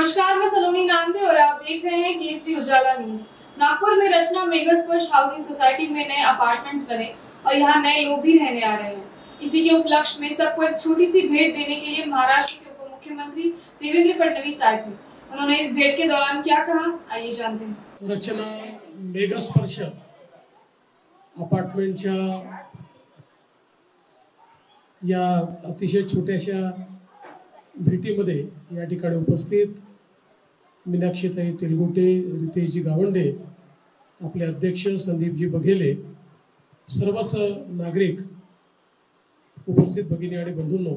नमस्कार, मैं सलोनी नांदे और आप देख रहे हैं केसरी उजाला न्यूज। नागपुर में रचना मेगास्पर्श हाउसिंग सोसाइटी में नए अपार्टमेंट्स बने और यहाँ नए लोग भी रहने आ रहे हैं। इसी के उपलक्ष्य में सबको एक छोटी सी भेंट देने के लिए महाराष्ट्र के उप मुख्यमंत्री देवेंद्र फडणवीस आए थे। उन्होंने इस भेंट के दौरान क्या कहा, आइए जानते हैं। रचना मेगास्पर्श अपार्टमेंटच्या या अतिशय छोट्याशा भेटीमध्ये या ठिकाणी उपस्थित मीनाक्षीताई तेलगुटे, रितेशजी गावंडे, आपले अध्यक्ष संदीपजी बघेले, सर्वच नागरिक उपस्थित भगिनी आणि बंधूंनो,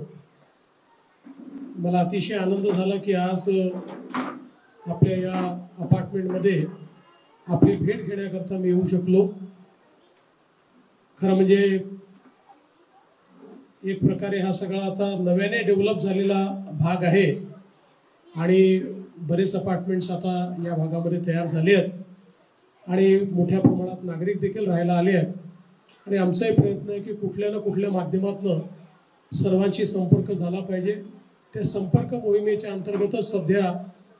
मला अतिशय आनंद झाला की आज आपल्या या अपार्टमेंटमध्ये आपली भेट घेण्याकरता मी येऊ शकलो। खरं म्हणजे एक प्रकारे हा सगळा आता नव्याने डेव्हलप झालेला भाग आहे आणि बरेच अपार्टमेंट्स आता या भागामध्ये तयार झाले आहेत आणि मोठ्या प्रमाणात नागरिक देखील राहायला आले आहेत आणि आमचाही प्रयत्न आहे की कुठल्या ना कुठल्या माध्यमातून सर्वांशी संपर्क झाला पाहिजे। त्या संपर्क मोहिमेच्या अंतर्गतच सध्या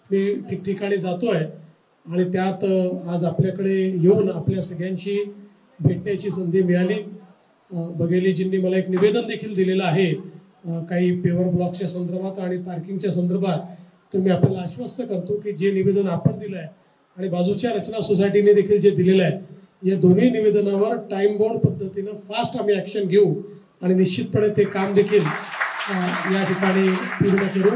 मी ठिकठिकाणी जातोय आणि त्यात आज आपल्याकडे येऊन आपल्या सगळ्यांशी भेटण्याची संधी मिळाली। बघेलेजींनी मला एक निवेदन देखील दिलेलं आहे काही पेवर ब्लॉकच्या संदर्भात आणि पार्किंगच्या संदर्भात। तर मी आपल्याला आश्वस्त करतो की जे निवेदन आपण दिलं आहे आणि बाजूच्या रचना सोसायटीने देखील जे दिलेलं आहे या दोन्ही निवेदनावर टाइम बाउंड पद्धतीने फास्ट आम्ही ॲक्शन घेऊ आणि निश्चितपणे ते काम देखील या ठिकाणी पूर्ण करू।